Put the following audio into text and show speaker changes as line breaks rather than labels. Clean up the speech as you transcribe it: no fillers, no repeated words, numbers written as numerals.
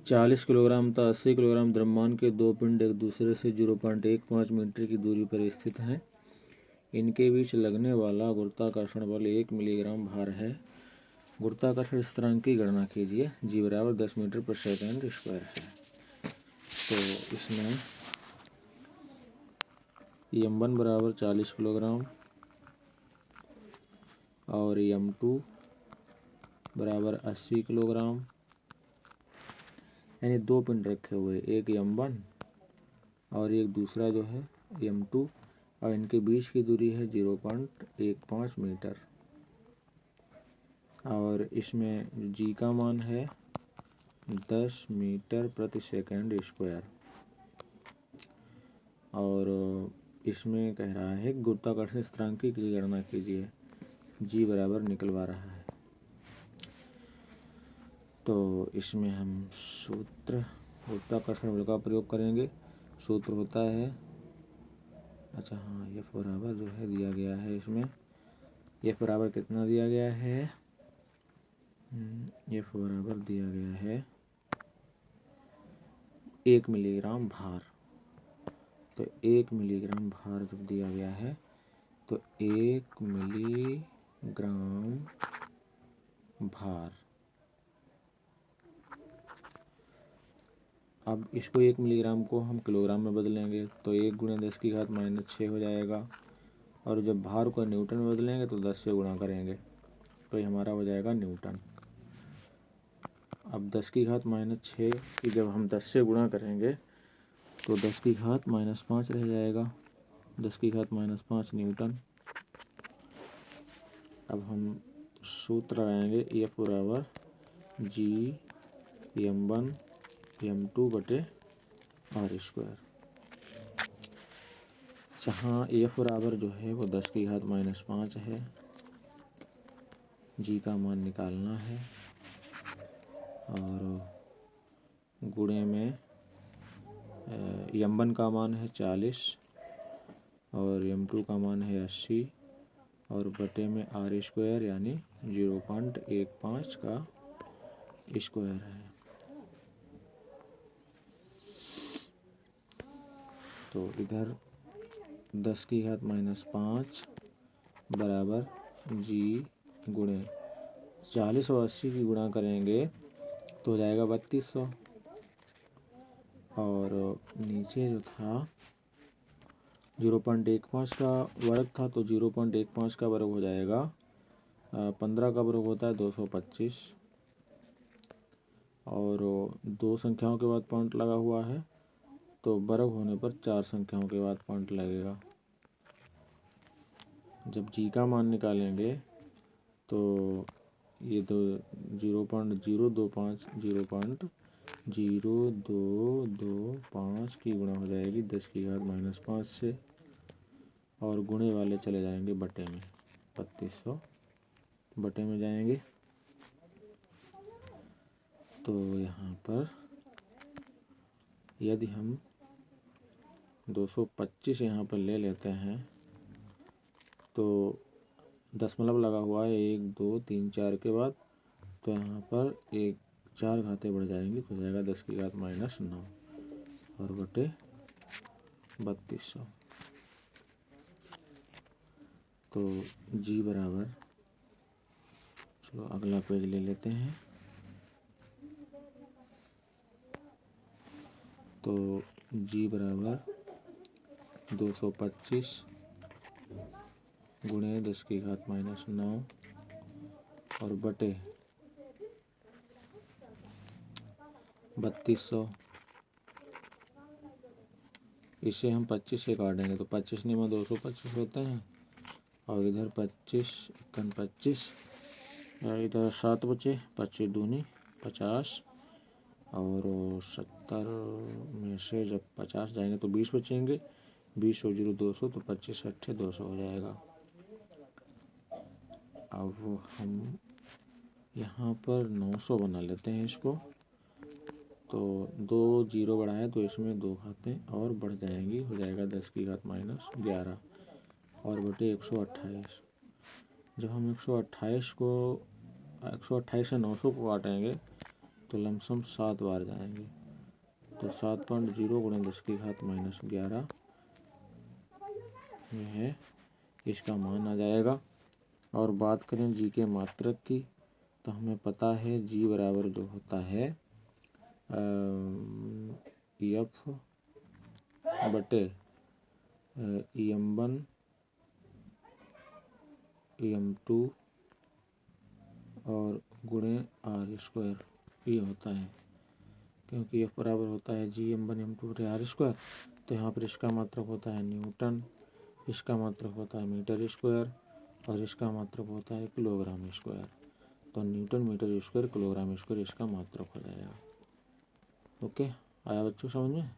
40 kilogram तथा 80 kilogram द्रव्यमान के दो पिंड एक दूसरे से 0.15 मीटर की दूरी पर स्थित हैं। इनके बीच लगने वाला गुरुत्वाकर्षण बल 1 मिलीग्राम भार है। गुरुत्वाकर्षण स्थिरांक की गणना कीजिए। जी बराबर 10 मीटर पर सेकंड स्क्वायर है। तो इसमें m1 बराबर 40 किलोग्राम और m2 बराबर 80 किलोग्राम, यानी दो पिंड रखे हुए, एक m1 और एक दूसरा जो है m2, और इनके बीच की दूरी है 0.15 मीटर। और इसमें g का मान है 10 मीटर प्रति सेकंड स्क्वायर। और इसमें कह रहा है गुरुत्वाकर्षण स्थिरांक की गणना कीजिए। जी बराबर निकलवा रहा है। तो इसमें हम सूत्र गुरुत्वाकर्षण बल का प्रयोग करेंगे। सूत्र होता है, अच्छा हाँ, F बराबर जो है दिया गया है। इसमें F बराबर कितना दिया गया है? F बराबर दिया गया है 1 मिलीग्राम भार। तो 1 मिलीग्राम भार जब दिया गया है तो 1 मिलीग्राम भार, अब इसको 1 मिलीग्राम को हम किलोग्राम में बदलेंगे तो 1 गुणे 10 की घात -6 हो जाएगा। और जब भार को न्यूटन में बदलेंगे तो 10 से गुणा करेंगे तो ये हमारा हो जाएगा न्यूटन। अब 10 की घात -6 की जब हम 10 से गुणा करेंगे तो 10 की घात -5 रह जाएगा। 10 की घात -5 न्यूटन। अब हम सूत्र लगाएंगे F बराबर G m1 m2 बटे r स्क्वायर, जहाँ F बराबर जो है वो 10 की घात -5 है। G का मान निकालना है और गुणे में m1 का मान है 40 और m2 का मान है 80 और बटे में r स्क्वायर यानी 0.15 का स्क्वायर है। तो इधर 10 की घात -5 बराबर G गुणे 40 और 80 की गुणा करेंगे तो हो जाएगा 3200। और नीचे जो था 0.15 का वर्ग था तो 0.15 का वर्ग हो जाएगा 15 का वर्ग होता है 225। और दो संख्याओं के बाद पॉइंट लगा हुआ है तो वर्ग होने पर 4 संख्याओं के बाद पॉइंट लगेगा। जब जी का मान निकालेंगे तो ये तो 0.025 की गुणा हो जाएगी 10 की घात -5 से और गुणे वाले चले जाएंगे बटे में, 3200 बटे में जाएंगे। तो यहाँ पर यदि हम 225 यहाँ पर ले लेते हैं तो दशमलव लगा हुआ है 1 2 3 4 के बाद, तो यहाँ पर 4 घातें बढ़ जाएंगी तो हो जाएगा 10 की घात -9 और बटे 3200। तो जी बराबर, चलो अगला पेज ले लेते हैं। तो जी बराबर 225 गुणे 10 की घात -9 और बटे 3200। इसे हम 25 से काटेंगे तो 25 में 225 होते हैं और इधर 25 25 इधर 7 बचे, 25 दूनी 50 और 70 में से जब 50 जाएंगे तो 20 बचेंगे। 20 और 0 200 तो 25 अट्ठे 200 हो जाएगा। अब हम यहाँ पर 900 बना लेते हैं इसको। तो 2 0 बढ़ाएं तो इसमें 2 घातें और बढ़ जाएंगी, हो जाएगा 10 की घात -11 और बटे 128। जब हम 128 को 128 से 900 को काटेंगे तो लमसम 7 बार जाएंगे, तो 7.0 गुणे 10⁻11 यह है इसका मान आ जाएगा। और बात करें जी के मात्रक की तो हमें पता है जी बराबर जो होता है एफ बटे EM1 EM2 और गुणे R², ये होता है। क्योंकि F बराबर होता है GM1 M2 बटे R², तो यहाँ पर इसका मात्रक होता है न्यूटन, इसका मात्रक होता है मीटर स्क्वायर और इसका मात्रक होता है किलोग्राम स्क्वायर। तो newton metre square kilogram square इसका मात्रक हो जाएगा। ओके, आया बच्चों समझ में?